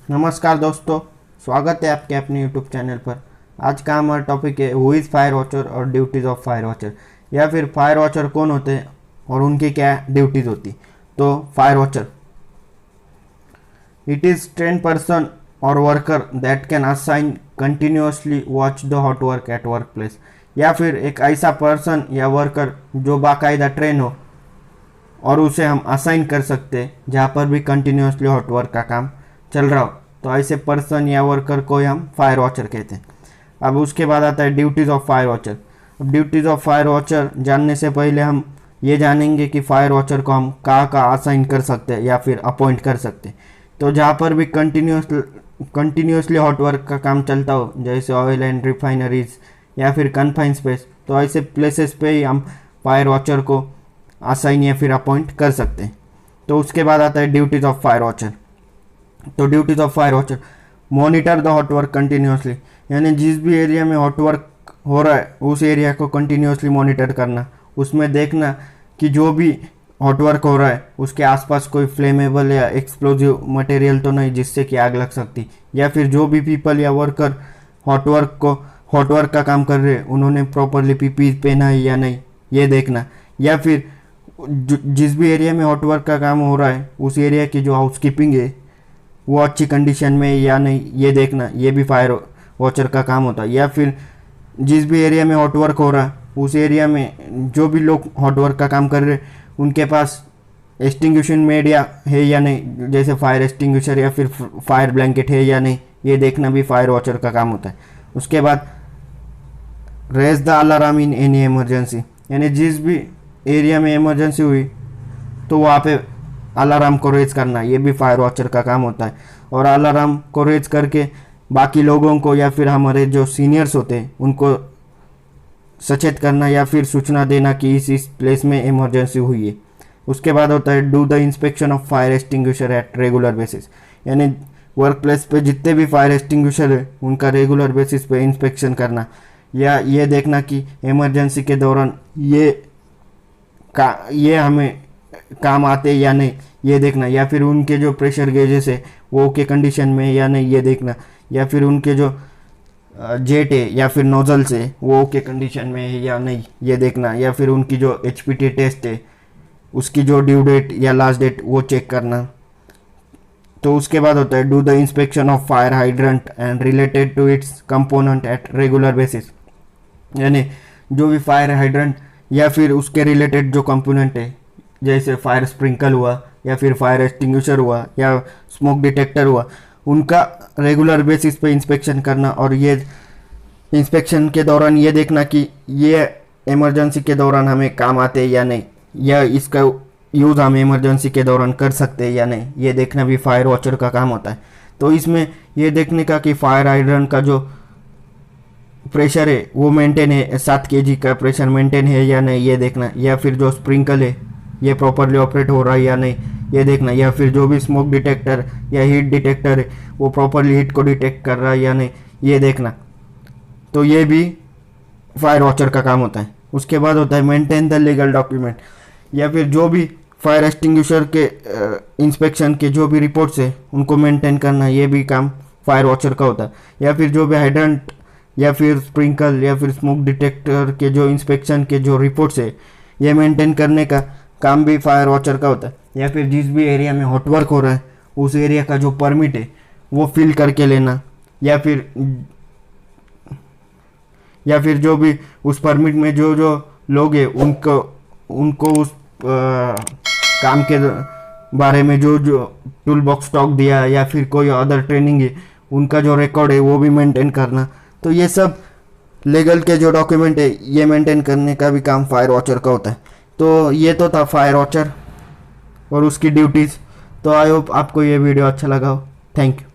नमस्कार दोस्तों, स्वागत है आपके अपने यूट्यूब चैनल पर। आज का हमारा टॉपिक है हु इज़ फायर वॉचर और ड्यूटीज़ ऑफ फायर वॉचर, या फिर फायर वॉचर कौन होते हैं और उनकी क्या ड्यूटीज़ होती। तो fire watcher it is train person और worker that can assign continuously watch the hot work at work place, या फिर एक ऐसा पर्सन या वर्कर जो बाकायदा ट्रेन हो और उसे हम असाइन कर सकते हैं जहाँ पर भी कंटिन्यूसली हॉट वर्क का काम चल रहा हो। तो ऐसे पर्सन या वर्कर को हम फायर वॉचर कहते हैं। अब उसके बाद आता है ड्यूटीज़ ऑफ फायर वॉचर। अब ड्यूटीज़ ऑफ फायर वॉचर जानने से पहले हम ये जानेंगे कि फायर वॉचर को हम कहाँ असाइन कर सकते हैं या फिर अपॉइंट कर सकते हैं। तो जहाँ पर भी कंटिन्यूसली हॉट वर्क का काम चलता हो, जैसे ऑयल एंड रिफाइनरीज या फिर कन्फाइन स्पेस, तो ऐसे प्लेसेस पे ही हम फायर वॉचर को असाइन या फिर अपॉइंट कर सकते हैं। तो उसके बाद आता है ड्यूटीज़ ऑफ फायर वॉचर। तो duties of fire watcher monitor the hot work continuously, यानी जिस भी एरिया में हॉट वर्क हो रहा है उस एरिया को कंटिन्यूसली मॉनिटर करना, उसमें देखना कि जो भी हॉट वर्क हो रहा है उसके आसपास कोई फ्लेमेबल या एक्सप्लोजिव मटेरियल तो नहीं जिससे कि आग लग सकती, या फिर जो भी पीपल या वर्कर हॉट वर्क का काम कर रहे हैं उन्होंने प्रॉपरली पीपी पहना है या नहीं ये देखना, या फिर जिस भी एरिया में हॉट वर्क का काम हो रहा है उस एरिया की जो हाउसकीपिंग है वो अच्छी कंडीशन में या नहीं ये देखना, ये भी फायर वॉचर का काम होता है। या फिर जिस भी एरिया में हॉट वर्क हो रहा है उस एरिया में जो भी लोग हॉट वर्क का काम कर रहे हैं उनके पास एक्सटिंग्विशन मीडिया है या नहीं, जैसे फायर एक्सटिंग्विशर या फिर फायर ब्लैंकेट है या नहीं, ये देखना भी फायर वॉचर का काम होता है। उसके बाद raise the alarm in any emergency, यानी जिस भी एरिया में इमरजेंसी हुई तो वहाँ पे अलार्म को रेज करना, ये भी फायर वॉचर का काम होता है। और अलार्म को रेज करके बाकी लोगों को या फिर हमारे जो सीनियर्स होते हैं उनको सचेत करना या फिर सूचना देना कि इस प्लेस में इमरजेंसी हुई है। उसके बाद होता है do the inspection of fire extinguisher eight regular basis, यानी वर्क प्लेस पे जितने भी फायर एक्सटिंग्विशर है उनका रेगुलर बेसिस पे इंस्पेक्शन करना, या ये देखना कि इमरजेंसी के दौरान ये हमें काम आते या नहीं ये देखना, या फिर उनके जो प्रेशर गेजेस है वो ओके कंडीशन में या नहीं ये देखना, या फिर उनके जो जेट है या फिर नोजल्स है वो ओके कंडीशन में है या नहीं ये देखना, या फिर उनकी जो HPT टेस्ट है उसकी जो ड्यू डेट या लास्ट डेट वो चेक करना। तो उसके बाद होता है do the inspection of fire hydrant and related to its component at regular basis, यानी जो भी फायर हाइड्रेंट या फिर उसके रिलेटेड जो कंपोनेंट है जैसे फायर स्प्रिंकल हुआ या फिर फायर एक्सटिंग्विशर हुआ या स्मोक डिटेक्टर हुआ, उनका रेगुलर बेसिस पे इंस्पेक्शन करना, और ये इंस्पेक्शन के दौरान ये देखना कि ये इमरजेंसी के दौरान हमें काम आते हैं या नहीं, या इसका यूज़ हम इमरजेंसी के दौरान कर सकते हैं या नहीं, ये देखना भी फायर वॉचर का काम होता है। तो इसमें ये देखने का कि फायर हाइड्रेंट का जो प्रेशर है वो मेंटेन है, 7 kg का प्रेशर मेंटेन है या नहीं ये देखना, या फिर जो स्प्रिंकल है ये प्रॉपरली ऑपरेट हो रहा है या नहीं ये देखना, या फिर जो भी स्मोक डिटेक्टर या हीट डिटेक्टर है वो प्रॉपरली हीट को डिटेक्ट कर रहा है या नहीं ये देखना। तो ये भी फायर वॉचर का काम होता है। उसके बाद होता है मेंटेन द लीगल डॉक्यूमेंट, या फिर जो भी फायर एक्सटिंग्विशर के इंस्पेक्शन के जो भी रिपोर्ट्स है उनको मेंटेन करना, ये भी काम फायर वॉचर का होता है। या फिर जो भी हाइड्रेंट या फिर स्प्रिंकल या फिर स्मोक डिटेक्टर के जो इंस्पेक्शन के जो रिपोर्ट्स है ये मेंटेन करने का काम भी फायर वॉचर का होता है। या फिर जिस भी एरिया में हॉट वर्क हो रहा है उस एरिया का जो परमिट है वो फिल करके लेना, या फिर जो भी उस परमिट में जो लोग हैं उनको उस काम के बारे में जो टूल बॉक्स टॉक दिया या फिर कोई अदर ट्रेनिंग है उनका जो रिकॉर्ड है वो भी मेंटेन करना। तो ये सब लीगल के जो डॉक्यूमेंट है ये मेंटेन करने का भी काम फायर वॉचर का होता है। तो ये तो था फायर वॉचर और उसकी ड्यूटीज़। तो आई होप आपको ये वीडियो अच्छा लगा हो। Thank you.